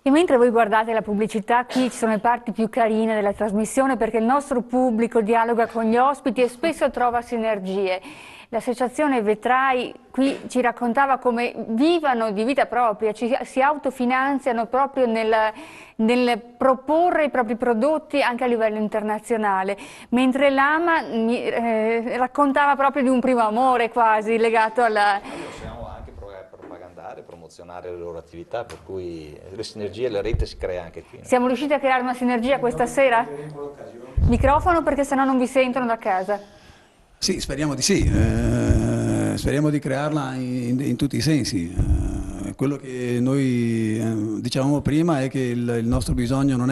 E mentre voi guardate la pubblicità, qui ci sono le parti più carine della trasmissione perché il nostro pubblico dialoga con gli ospiti e spesso trova sinergie. L'associazione Vetrai qui ci raccontava come vivano di vita propria, si autofinanziano proprio nel proporre i propri prodotti anche a livello internazionale, mentre l'AMA raccontava proprio di un primo amore quasi legato alla... propagandare, promozionare le loro attività, per cui le sinergie, la rete si crea anche qui. Siamo riusciti a creare una sinergia questa sera? Microfono perché sennò non vi sentono da casa. Sì, speriamo di sì, speriamo di crearla in tutti i sensi. Quello che noi dicevamo prima è che il nostro bisogno non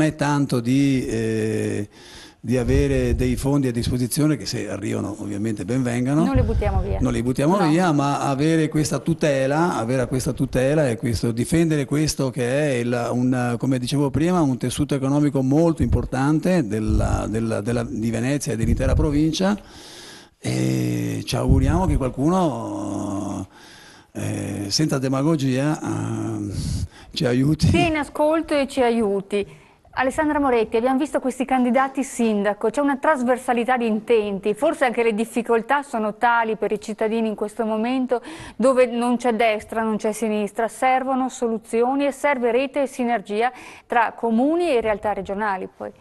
è tanto di avere dei fondi a disposizione che, se arrivano, ovviamente ben vengano. Non li buttiamo via. Non li buttiamo via, ma avere questa tutela e difendere questo che è, come dicevo prima, un tessuto economico molto importante di Venezia e dell'intera provincia, e ci auguriamo che qualcuno, senza demagogia, ci aiuti. Sia in ascolto e ci aiuti. Alessandra Moretti, abbiamo visto questi candidati sindaco, c'è una trasversalità di intenti, forse anche le difficoltà sono tali per i cittadini in questo momento dove non c'è destra, non c'è sinistra, servono soluzioni e serve rete e sinergia tra comuni e realtà regionali poi.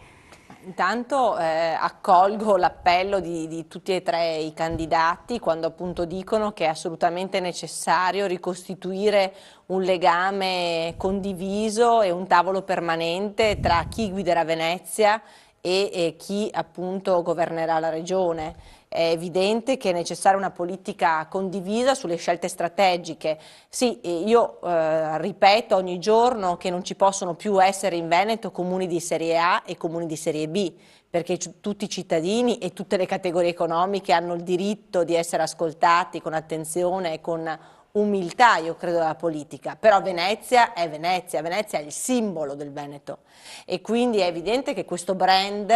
Intanto accolgo l'appello di tutti e tre i candidati quando appunto dicono che è assolutamente necessario ricostituire un legame condiviso e un tavolo permanente tra chi guiderà Venezia e chi appunto governerà la regione. È evidente che è necessaria una politica condivisa sulle scelte strategiche. Sì, io ripeto ogni giorno che non ci possono più essere in Veneto comuni di serie A e comuni di serie B, perché tutti i cittadini e tutte le categorie economiche hanno il diritto di essere ascoltati con attenzione e con umiltà, io credo, della politica. Però Venezia è il simbolo del Veneto e quindi è evidente che questo brand,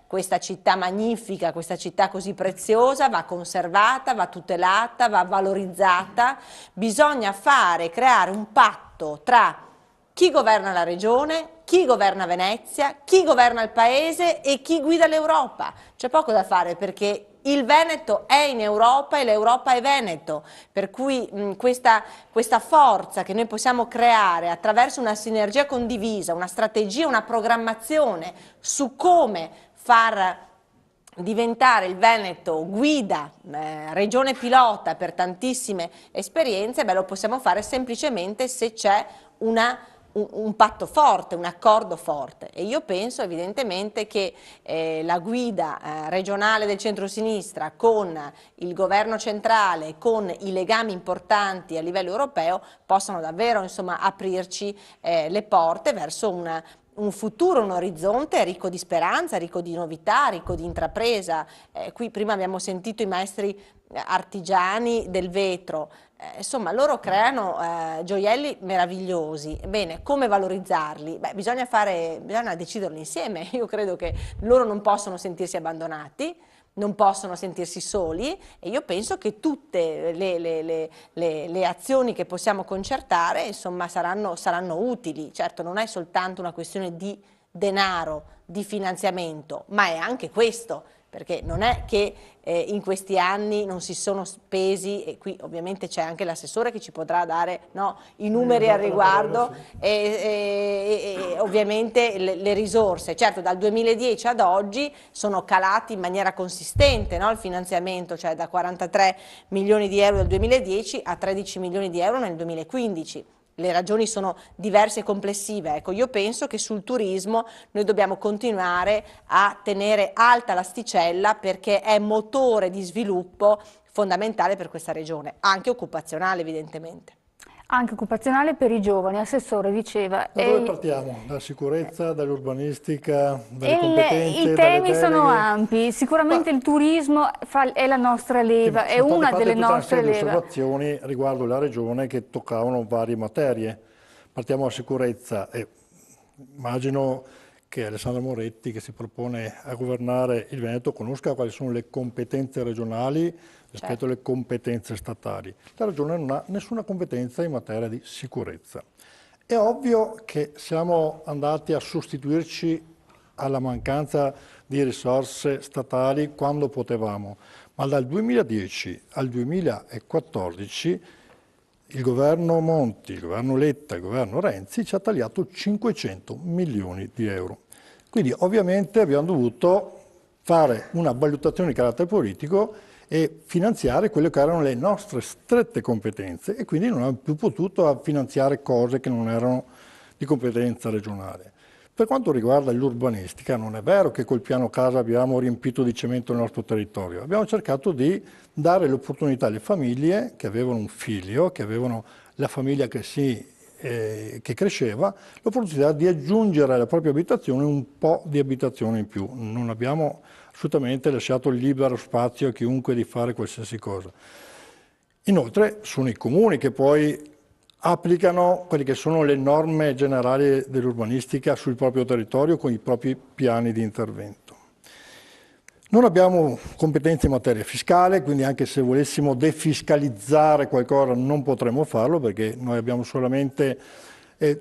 questa città magnifica, questa città così preziosa va conservata, va tutelata, va valorizzata. Bisogna creare un patto tra chi governa la regione, chi governa Venezia, chi governa il paese e chi guida l'Europa. C'è poco da fare perché il Veneto è in Europa e l'Europa è Veneto, per cui questa forza che noi possiamo creare attraverso una sinergia condivisa, una strategia, una programmazione su come far diventare il Veneto guida, regione pilota per tantissime esperienze, lo possiamo fare semplicemente se c'è un patto forte, un accordo forte. E io penso evidentemente che la guida regionale del centro-sinistra con il governo centrale, con i legami importanti a livello europeo, possano davvero, insomma, aprirci le porte verso un futuro, un orizzonte ricco di speranza, ricco di novità, ricco di intrapresa. Qui prima abbiamo sentito i maestri artigiani del vetro, insomma loro creano gioielli meravigliosi. Bene, come valorizzarli? Bisogna deciderlo insieme. Io credo che loro non possono sentirsi abbandonati, non possono sentirsi soli e io penso che tutte le azioni che possiamo concertare, insomma, saranno utili. Certo, non è soltanto una questione di denaro, di finanziamento, ma è anche questo, perché non è che in questi anni non si sono spesi, e qui ovviamente c'è anche l'assessore che ci potrà dare i numeri al riguardo e ovviamente le risorse. Certo, dal 2010 ad oggi sono calati in maniera consistente il finanziamento, cioè da 43 milioni di euro nel 2010 a 13 milioni di euro nel 2015. Le ragioni sono diverse e complessive. Ecco, io penso che sul turismo noi dobbiamo continuare a tenere alta l'asticella perché è motore di sviluppo fondamentale per questa regione, anche occupazionale evidentemente. Anche occupazionale per i giovani, Assessore diceva. Da dove partiamo? Dalla sicurezza, dall'urbanistica, dalle competenze, i temi sono ampi, sicuramente il turismo è la nostra leva, è una delle nostre leve. Sono osservazioni riguardo la regione che toccavano varie materie. Partiamo dalla sicurezza e immagino che Alessandra Moretti, che si propone a governare il Veneto, conosca quali sono le competenze regionali rispetto alle competenze statali. La regione non ha nessuna competenza in materia di sicurezza È ovvio che siamo andati a sostituirci alla mancanza di risorse statali quando potevamo, ma dal 2010 al 2014 il governo Monti, il governo Letta, il governo Renzi ci ha tagliato 500 milioni di euro. Quindi ovviamente abbiamo dovuto fare una valutazione di carattere politico e finanziare quelle che erano le nostre strette competenze e quindi non abbiamo più potuto finanziare cose che non erano di competenza regionale. Per quanto riguarda l'urbanistica, non è vero che col piano casa abbiamo riempito di cemento il nostro territorio, abbiamo cercato di dare l'opportunità alle famiglie che avevano un figlio, che avevano la famiglia che cresceva, l'opportunità di aggiungere alla propria abitazione un po' di abitazione in più. Non abbiamo assolutamente lasciato libero spazio a chiunque di fare qualsiasi cosa. Inoltre sono i comuni che poi applicano quelle che sono le norme generali dell'urbanistica sul proprio territorio con i propri piani di intervento. Non abbiamo competenze in materia fiscale, quindi anche se volessimo defiscalizzare qualcosa non potremo farlo perché noi abbiamo solamente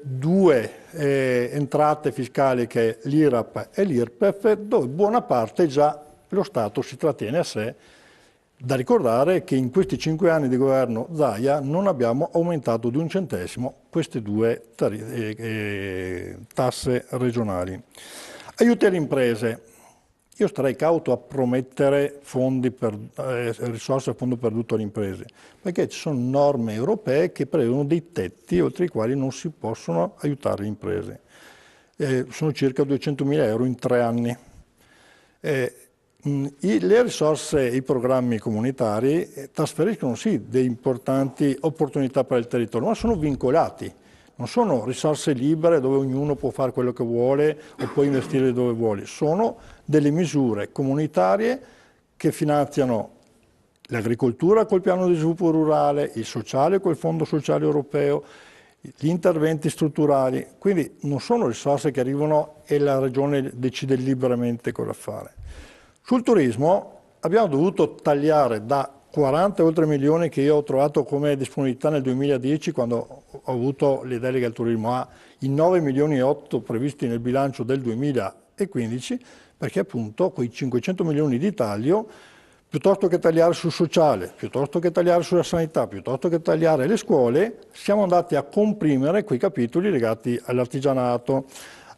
due entrate fiscali che è l'IRAP e l'IRPEF, dove buona parte già lo Stato si trattiene a sé. Da ricordare che in questi 5 anni di governo Zaia non abbiamo aumentato di un centesimo queste due tasse regionali. Aiuti alle imprese. Io starei cauto a promettere risorse a fondo perduto alle imprese, perché ci sono norme europee che prevedono dei tetti oltre i quali non si possono aiutare le imprese. Sono circa 200.000 euro in 3 anni. Le risorse e i programmi comunitari trasferiscono sì delle importanti opportunità per il territorio, ma sono vincolati. Non sono risorse libere dove ognuno può fare quello che vuole o può investire dove vuole. Sono delle misure comunitarie che finanziano l'agricoltura col piano di sviluppo rurale, il sociale col Fondo Sociale Europeo, gli interventi strutturali. Quindi non sono risorse che arrivano e la Regione decide liberamente cosa fare. Sul turismo abbiamo dovuto tagliare da 40 oltre milioni che io ho trovato come disponibilità nel 2010 quando ho avuto le deleghe al turismo ai 9 milioni e 8 previsti nel bilancio del 2015 perché appunto quei 500 milioni di taglio piuttosto che tagliare sul sociale, piuttosto che tagliare sulla sanità, piuttosto che tagliare le scuole, siamo andati a comprimere quei capitoli legati all'artigianato,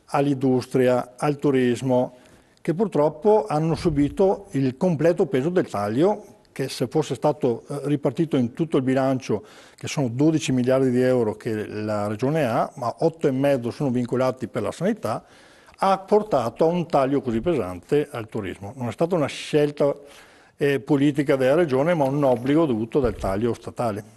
all'industria, al turismo, che purtroppo hanno subito il completo peso del taglio, che se fosse stato ripartito in tutto il bilancio, che sono 12 miliardi di euro che la Regione ha, ma 8,5 sono vincolati per la sanità, ha portato a un taglio così pesante al turismo. Non è stata una scelta politica della Regione, ma un obbligo dovuto dal taglio statale.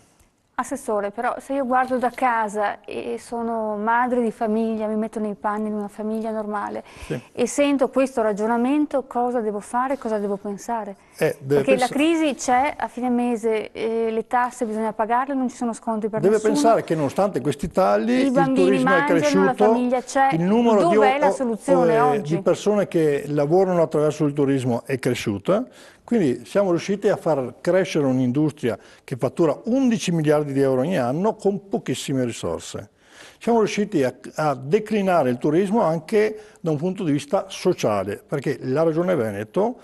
Assessore, però se io guardo da casa e sono madre di famiglia, mi metto nei panni di una famiglia normale e sento questo ragionamento, cosa devo fare, cosa devo pensare? Perché la crisi c'è, a fine mese le tasse bisogna pagarle, non ci sono sconti per nessuno. Deve pensare che nonostante questi tagli il turismo mangiano, è cresciuto, la famiglia c'è, il numero dov'è la soluzione oggi? di persone che lavorano attraverso il turismo è cresciuta. Quindi siamo riusciti a far crescere un'industria che fattura 11 miliardi di euro ogni anno con pochissime risorse. Siamo riusciti a declinare il turismo anche da un punto di vista sociale, perché la Regione Veneto,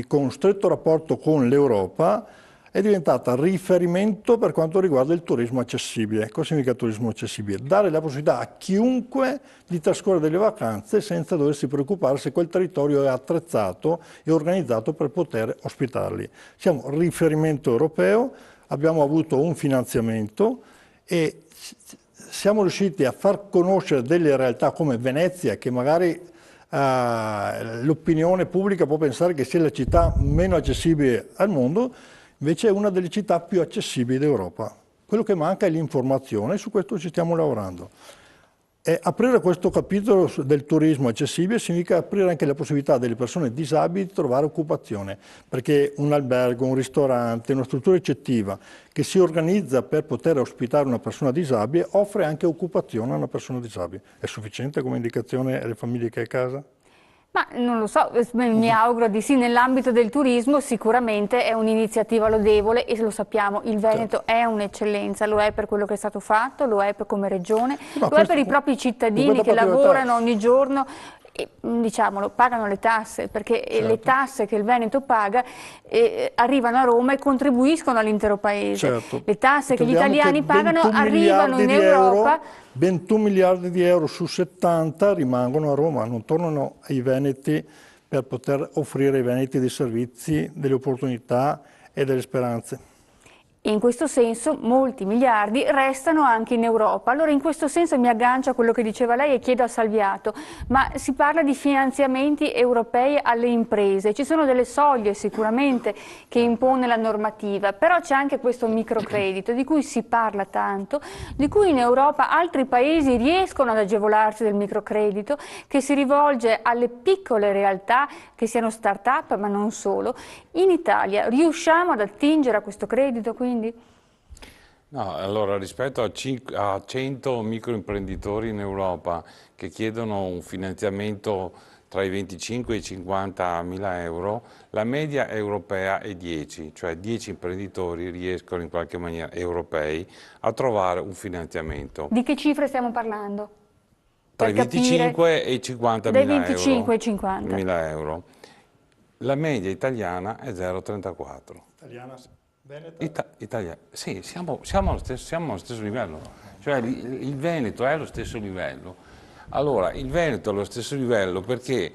con un stretto rapporto con l'Europa, è diventata riferimento per quanto riguarda il turismo accessibile. Cosa significa turismo accessibile? Dare la possibilità a chiunque di trascorrere delle vacanze senza doversi preoccupare se quel territorio è attrezzato e organizzato per poter ospitarli. Siamo riferimento europeo, abbiamo avuto un finanziamento e siamo riusciti a far conoscere delle realtà come Venezia, che magari l'opinione pubblica può pensare che sia la città meno accessibile al mondo, invece è una delle città più accessibili d'Europa. Quello che manca è l'informazione, su questo ci stiamo lavorando. Aprire questo capitolo del turismo accessibile significa aprire anche la possibilità delle persone disabili di trovare occupazione, perché un albergo, un ristorante, una struttura ricettiva che si organizza per poter ospitare una persona disabile offre anche occupazione a una persona disabile. È sufficiente come indicazione alle famiglie che è a casa? Ma non lo so, mi auguro di sì. Nell'ambito del turismo sicuramente è un'iniziativa lodevole e lo sappiamo, il Veneto è un'eccellenza, lo è per quello che è stato fatto, lo è come regione, lo è per i propri cittadini che lavorano ogni giorno. Diciamolo, pagano le tasse, perché le tasse che il Veneto paga arrivano a Roma e contribuiscono all'intero paese. Le tasse che gli italiani pagano arrivano in Europa. 21 miliardi di euro su 70 rimangono a Roma, non tornano ai veneti per poter offrire ai veneti dei servizi, delle opportunità e delle speranze. E in questo senso molti miliardi restano anche in Europa. Allora in questo senso mi aggancio a quello che diceva lei e chiedo a Salviato, ma si parla di finanziamenti europei alle imprese, ci sono delle soglie sicuramente che impone la normativa, però c'è anche questo microcredito di cui si parla tanto, di cui in Europa altri paesi riescono ad agevolarsi del microcredito, che si rivolge alle piccole realtà, che siano start-up ma non solo. In Italia riusciamo ad attingere a questo credito quindi? No, allora rispetto a 100 microimprenditori in Europa che chiedono un finanziamento tra i 25 e i 50 mila euro, la media europea è 10, cioè 10 imprenditori riescono in qualche maniera, europei, a trovare un finanziamento. Di che cifre stiamo parlando? Tra i 25 e i 50 mila euro. 25 e 50. Mila euro. La media italiana è 0,34. Italiana? Veneto? Sì, siamo allo stesso livello, cioè il Veneto è allo stesso livello. Allora, il Veneto è allo stesso livello perché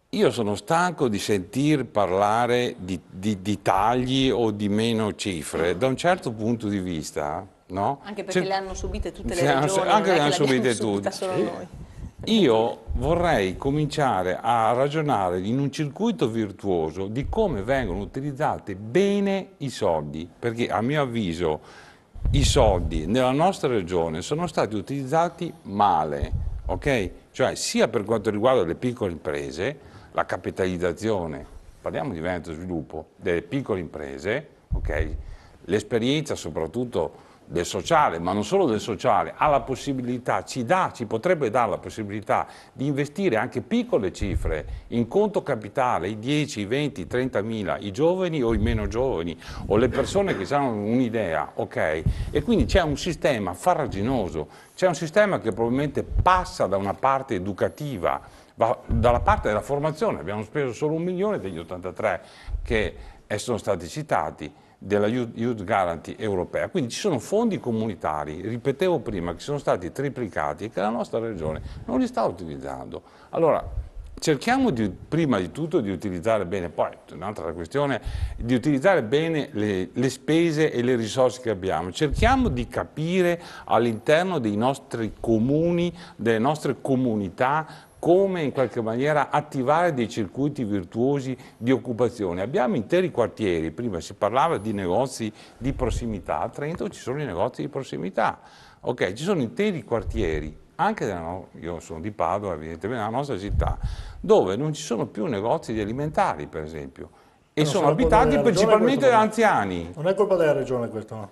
io sono stanco di sentir parlare di tagli o di meno cifre. Da un certo punto di vista, no? Anche perché le hanno subite tutte le regioni, anche non le è hanno che subite tutte. solo noi. Io vorrei cominciare a ragionare in un circuito virtuoso di come vengono utilizzati bene i soldi, perché a mio avviso i soldi nella nostra regione sono stati utilizzati male, ok? Cioè sia per quanto riguarda le piccole imprese, la capitalizzazione, parliamo di Veneto Sviluppo, delle piccole imprese, ok? L'esperienza soprattutto del sociale, ma non solo del sociale, ha la possibilità, ci potrebbe dare la possibilità di investire anche piccole cifre in conto capitale, i 10, i 20, 30 mila, i giovani o i meno giovani, o le persone che hanno un'idea, ok? E quindi c'è un sistema farraginoso, c'è un sistema che probabilmente passa da una parte educativa, va dalla parte della formazione, abbiamo speso solo 1 milione degli 83 che sono stati citati, della Youth Guarantee europea, quindi ci sono fondi comunitari, ripetevo prima, che sono stati triplicati e che la nostra regione non li sta utilizzando. Allora, cerchiamo prima di tutto di utilizzare bene, poi un'altra questione, di utilizzare bene le spese e le risorse che abbiamo, cerchiamo di capire all'interno dei nostri comuni, delle nostre comunità, come in qualche maniera attivare dei circuiti virtuosi di occupazione. Abbiamo interi quartieri, prima si parlava di negozi di prossimità, a Trento ci sono i negozi di prossimità, ok? Ci sono interi quartieri, anche io sono di Padova, evidentemente nella nostra città, dove non ci sono più negozi di alimentari, per esempio, e sono abitati principalmente da anziani. Non è colpa della regione questo, no?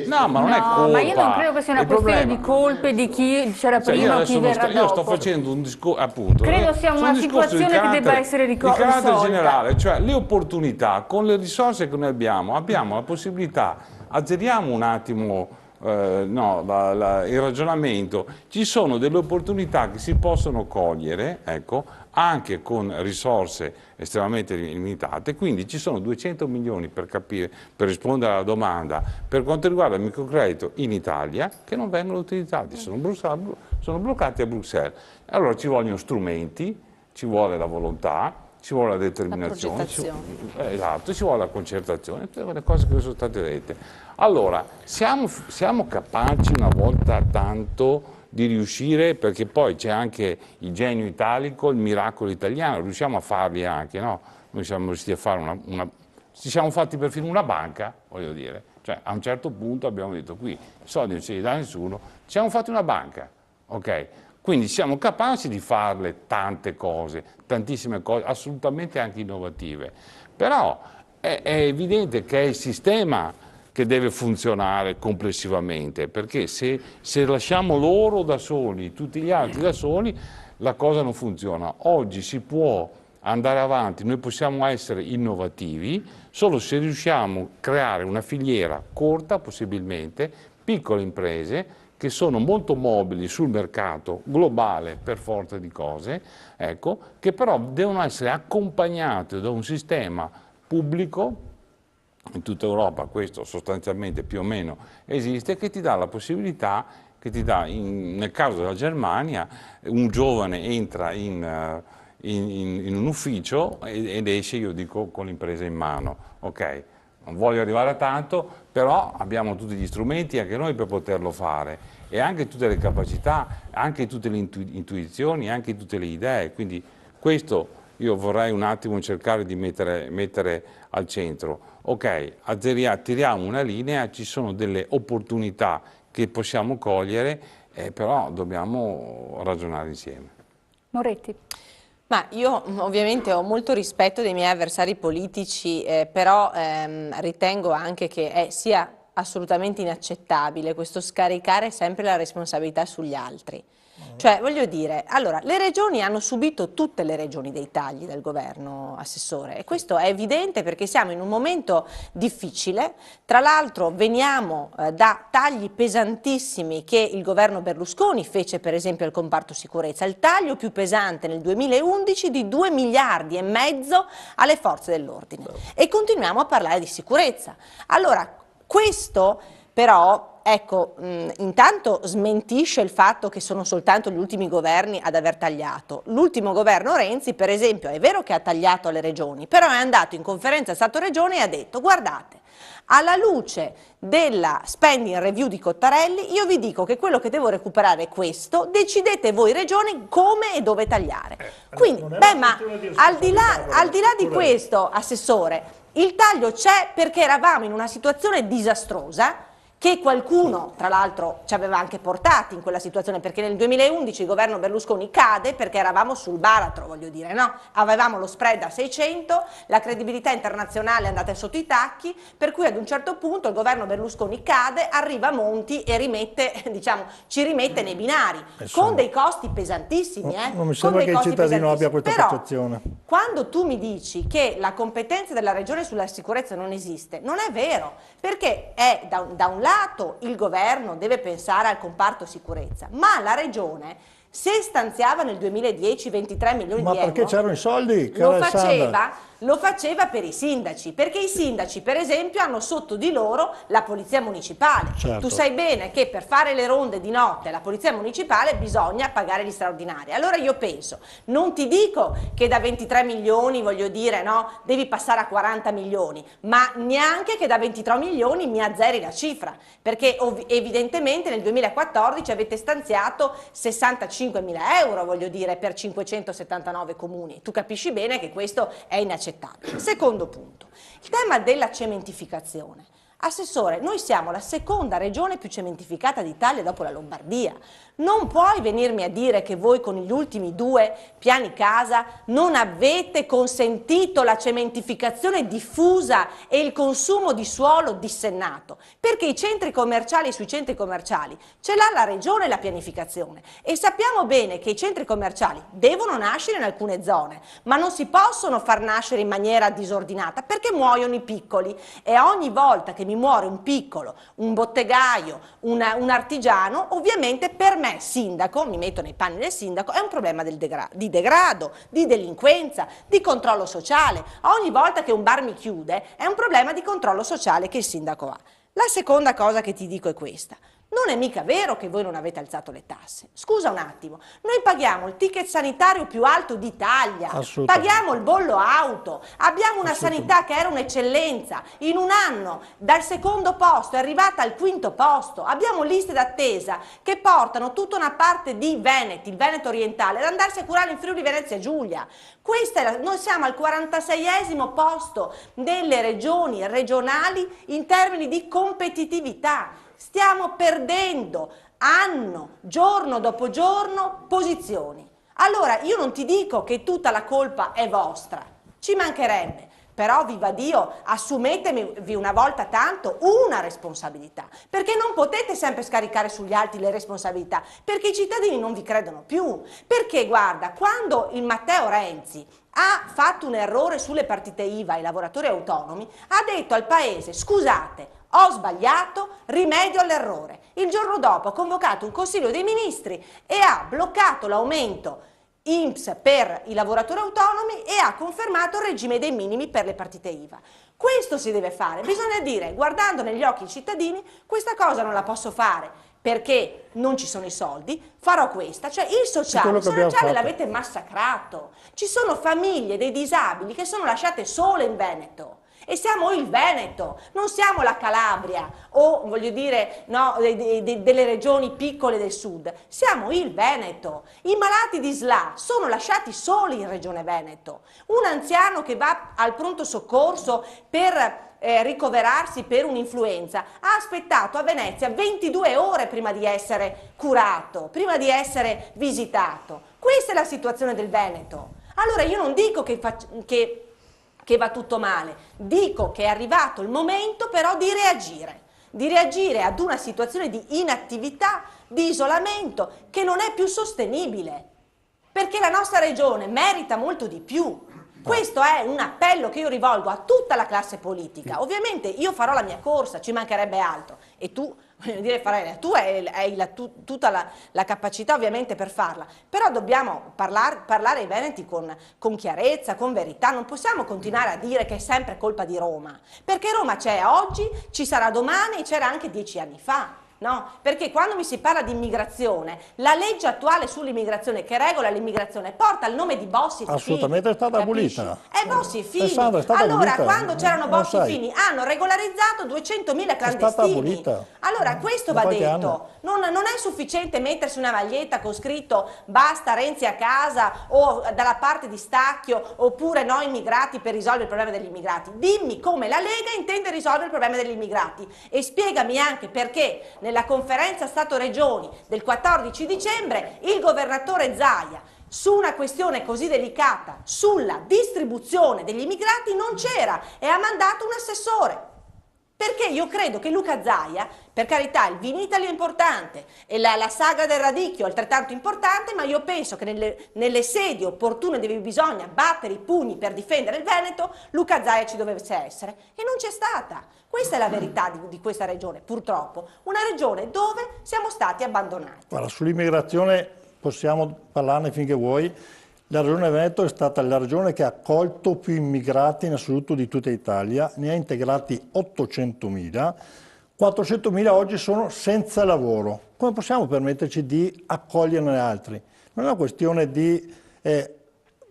No, ma non è colpa. Ma io non credo che sia una questione di colpe di chi c'era prima o chi verrà dopo. Io sto facendo un discorso, appunto. Credo sia una situazione che debba essere risolta. Di carattere generale, cioè le opportunità, con le risorse che noi abbiamo la possibilità, azzeriamo un attimo il ragionamento, ci sono delle opportunità che si possono cogliere, ecco, anche con risorse estremamente limitate, quindi ci sono 200 milioni per rispondere alla domanda per quanto riguarda il microcredito in Italia che non vengono utilizzati, sono bloccati a Bruxelles. Allora ci vogliono strumenti, ci vuole la volontà, ci vuole la determinazione, ci vuole la concertazione, tutte le cose che sono state dette. Allora, siamo capaci una volta tanto di riuscire, perché poi c'è anche il genio italico, il miracolo italiano, riusciamo a farli anche, no? Noi siamo riusciti a fare ci siamo fatti perfino una banca, voglio dire, cioè a un certo punto abbiamo detto qui, i soldi non ce li dà nessuno, ci siamo fatti una banca, ok? Quindi siamo capaci di farle tante cose, tantissime cose, assolutamente anche innovative, però è evidente che è il sistema che deve funzionare complessivamente, perché se lasciamo loro da soli, tutti gli altri da soli, la cosa non funziona. Oggi si può andare avanti, noi possiamo essere innovativi solo se riusciamo a creare una filiera corta, possibilmente, piccole imprese che sono molto mobili sul mercato globale per forza di cose, ecco, che però devono essere accompagnate da un sistema pubblico. In tutta Europa questo sostanzialmente più o meno esiste, che ti dà la possibilità, che ti dà, nel caso della Germania, un giovane entra in un ufficio ed esce, io dico, con l'impresa in mano. Ok, non voglio arrivare a tanto, però abbiamo tutti gli strumenti anche noi per poterlo fare e anche tutte le capacità, anche tutte le intuizioni, anche tutte le idee. Quindi questo io vorrei un attimo cercare di mettere al centro. Ok, tiriamo una linea, ci sono delle opportunità che possiamo cogliere, però dobbiamo ragionare insieme. Moretti. Ma io ovviamente ho molto rispetto dei miei avversari politici, però ritengo anche che sia assolutamente inaccettabile questo scaricare sempre la responsabilità sugli altri. Cioè, voglio dire, allora, le regioni hanno subito, tutte le regioni, dei tagli dal governo, Assessore, e questo è evidente perché siamo in un momento difficile. Tra l'altro veniamo da tagli pesantissimi che il governo Berlusconi fece per esempio al comparto sicurezza, il taglio più pesante nel 2011 di 2,5 miliardi alle forze dell'ordine, e continuiamo a parlare di sicurezza. Allora, questo però, ecco, intanto smentisce il fatto che sono soltanto gli ultimi governi ad aver tagliato. L'ultimo governo Renzi, per esempio, è vero che ha tagliato alle regioni, però è andato in conferenza Stato-Regione e ha detto: guardate, alla luce della spending review di Cottarelli, io vi dico che quello che devo recuperare è questo, decidete voi regioni come e dove tagliare. Quindi, ma al di là di questo, Assessore, il taglio c'è perché eravamo in una situazione disastrosa, che qualcuno, tra l'altro, ci aveva anche portati in quella situazione, perché nel 2011 il governo Berlusconi cade perché eravamo sul baratro, voglio dire, no? Avevamo lo spread a 600, la credibilità internazionale è andata sotto i tacchi, per cui ad un certo punto il governo Berlusconi cade, arriva Monti e rimette, diciamo, ci rimette nei binari, con dei costi pesantissimi. Non mi sembra che il cittadino abbia questa percezione. Quando tu mi dici che la competenza della regione sulla sicurezza non esiste, non è vero, perché è da un lato il governo deve pensare al comparto sicurezza, ma la regione, se stanziava nel 2010 23 milioni di euro, ma perché c'erano i soldi? Lo faceva per i sindaci, perché i sindaci per esempio hanno sotto di loro la polizia municipale. Certo. Tu sai bene che per fare le ronde di notte la polizia municipale bisogna pagare gli straordinari. Allora io penso, non ti dico che da 23 milioni, voglio dire, no, devi passare a 40 milioni, ma neanche che da 23 milioni mi azzeri la cifra, perché evidentemente nel 2014 avete stanziato 65.000 euro, voglio dire, per 579 comuni. Tu capisci bene che questo è inaccettabile. Secondo punto, il tema della cementificazione. Assessore, noi siamo la seconda regione più cementificata d'Italia dopo la Lombardia. Non puoi venirmi a dire che voi con gli ultimi 2 piani casa non avete consentito la cementificazione diffusa e il consumo di suolo dissennato, perché i centri commerciali, sui centri commerciali ce l'ha la regione la pianificazione, e sappiamo bene che i centri commerciali devono nascere in alcune zone, ma non si possono far nascere in maniera disordinata perché muoiono i piccoli, e ogni volta che mi muore un piccolo, un bottegaio, un artigiano, ovviamente per me sindaco, mi metto nei panni del sindaco, è un problema di degrado, di delinquenza, di controllo sociale. Ogni volta che un bar mi chiude è un problema di controllo sociale che il sindaco ha. La seconda cosa che ti dico è questa. Non è mica vero che voi non avete alzato le tasse. Scusa un attimo, noi paghiamo il ticket sanitario più alto d'Italia, paghiamo il bollo auto, abbiamo una sanità che era un'eccellenza, in un anno dal secondo posto è arrivata al quinto posto, abbiamo liste d'attesa che portano tutta una parte di Veneti, il Veneto orientale, ad andarsi a curare in Friuli Venezia Giulia. Noi siamo al 46esimo posto delle regioni regionali in termini di competitività. Stiamo perdendo anno, giorno dopo giorno, posizioni. Allora io non ti dico che tutta la colpa è vostra, ci mancherebbe, però viva Dio, assumetevi una volta tanto una responsabilità, perché non potete sempre scaricare sugli altri le responsabilità, perché i cittadini non vi credono più, perché guarda, quando il Matteo Renzi ha fatto un errore sulle partite IVA ai lavoratori autonomi, ha detto al paese: scusate, ho sbagliato, rimedio all'errore. Il giorno dopo ha convocato un Consiglio dei Ministri e ha bloccato l'aumento INPS per i lavoratori autonomi e ha confermato il regime dei minimi per le partite IVA. Questo si deve fare, bisogna dire, guardando negli occhi i cittadini, questa cosa non la posso fare perché non ci sono i soldi, farò questa. Cioè il sociale l'avete massacrato. Ci sono famiglie dei disabili che sono lasciate sole in Veneto. E siamo il Veneto, non siamo la Calabria o, voglio dire, no, delle regioni piccole del sud, siamo il Veneto. I malati di SLA sono lasciati soli in Regione Veneto. Un anziano che va al pronto soccorso per ricoverarsi per un'influenza ha aspettato a Venezia 22 ore prima di essere curato, prima di essere visitato. Questa è la situazione del Veneto. Allora io non dico che va tutto male, dico che è arrivato il momento però di reagire ad una situazione di inattività, di isolamento che non è più sostenibile, perché la nostra regione merita molto di più. Questo è un appello che io rivolgo a tutta la classe politica. Ovviamente io farò la mia corsa, ci mancherebbe altro, e tu, voglio dire, tu hai tutta la capacità ovviamente per farla, però dobbiamo parlare ai veneti con chiarezza, con verità. Non possiamo continuare a dire che è sempre colpa di Roma, perché Roma c'è oggi, ci sarà domani e c'era anche 10 anni fa. No, perché quando mi si parla di immigrazione, la legge attuale sull'immigrazione che regola l'immigrazione porta il nome di Bossi e Fini. Assolutamente è stata abolita. È Bossi e Fini. Alessandra, è stata allora, abolita. quando c'erano Bossi e Fini, hanno regolarizzato 200.000 clandestini. È stata abolita. Allora, questo va detto. Non è sufficiente mettersi una maglietta con scritto basta Renzi a casa o dalla parte di Stacchio oppure no immigrati per risolvere il problema degli immigrati. Dimmi come la Lega intende risolvere il problema degli immigrati e spiegami anche perché nella conferenza Stato-Regioni del 14 dicembre il governatore Zaia su una questione così delicata sulla distribuzione degli immigrati non c'era e ha mandato un assessore. Perché io credo che Luca Zaia, per carità, il Vinitaly è importante e la saga del radicchio è altrettanto importante, ma io penso che nelle sedi opportune dove bisogna battere i pugni per difendere il Veneto, Luca Zaia ci dovesse essere e non c'è stata. Questa è la verità di questa regione, purtroppo, una regione dove siamo stati abbandonati. Guarda, sull'immigrazione possiamo parlarne finché vuoi. La regione Veneto è stata la regione che ha accolto più immigrati in assoluto di tutta Italia, ne ha integrati 800.000, 400.000 oggi sono senza lavoro. Come possiamo permetterci di accoglierne altri? Non è una questione di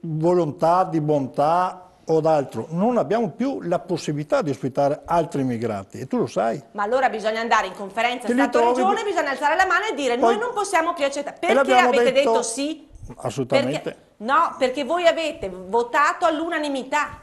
volontà, di bontà o d'altro, non abbiamo più la possibilità di ospitare altri immigrati e tu lo sai. Ma allora bisogna andare in conferenza Stato-Regione, bisogna alzare la mano e dire noi non possiamo più accettare. Perché avete detto sì? Assolutamente. Perché voi avete votato all'unanimità.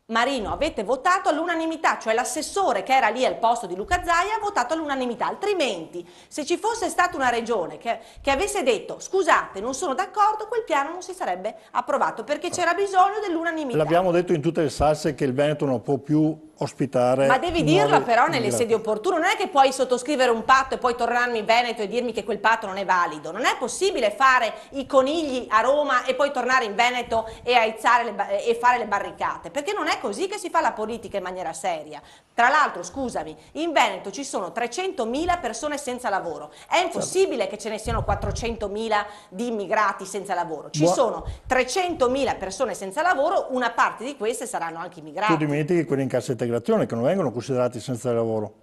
Marino, avete votato all'unanimità, cioè l'assessore che era lì al posto di Luca Zaia ha votato all'unanimità, altrimenti se ci fosse stata una regione che avesse detto scusate non sono d'accordo, quel piano non si sarebbe approvato perché c'era bisogno dell'unanimità. L'abbiamo detto in tutte le salse che il Veneto non può più ospitare. Ma devi dirlo però nelle sedi opportune, non è che puoi sottoscrivere un patto e poi tornarmi in Veneto e dirmi che quel patto non è valido, non è possibile fare i conigli a Roma e poi tornare in Veneto e e fare le barricate, perché non è così che si fa la politica in maniera seria. Tra l'altro, scusami, in Veneto ci sono 300.000 persone senza lavoro, è impossibile che ce ne siano 400.000 di immigrati senza lavoro, ci sono 300.000 persone senza lavoro, una parte di queste saranno anche immigrati. Tu dimentichi quelli in cassa integrazione che non vengono considerati senza lavoro.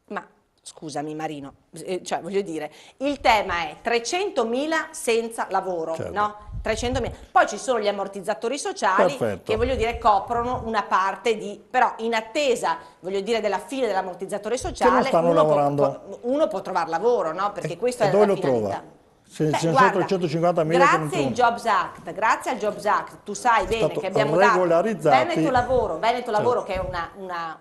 Ma scusami Marino, cioè voglio dire, il tema è 300.000 senza lavoro, certo. No? 300.000. Poi ci sono gli ammortizzatori sociali che voglio dire coprono una parte di, però in attesa voglio dire della fine dell'ammortizzatore sociale uno può trovare lavoro, no? Perché questo è dove la lo finalità. trova? Ce ne sono Guarda, 350.000 che non grazie al trovano. Jobs Act, grazie al Jobs Act, tu sai bene stato che abbiamo dato regolarizzati. Veneto Lavoro, Certo. che è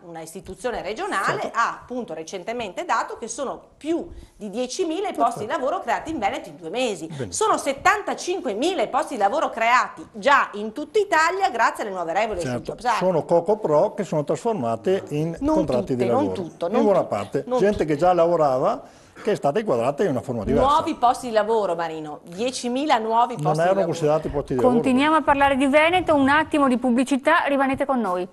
una istituzione regionale, ha appunto recentemente dato che sono più di 10.000 i posti di lavoro creati in Veneto in 2 mesi. Sono 75.000 i posti di lavoro creati già in tutta Italia grazie alle nuove regole del Certo, Jobs Act. sono Coco Pro che sono trasformate in Non contratti tutte, di non lavoro. tutto, in non buona tutte, parte, non gente che già lavorava, che è stata inquadrata in una forma diversa. Nuovi posti di lavoro, Marino, 10.000 nuovi posti Non di erano lavoro. considerati posti di lavoro. Continuiamo a parlare di Veneto, un attimo di pubblicità, rimanete con noi.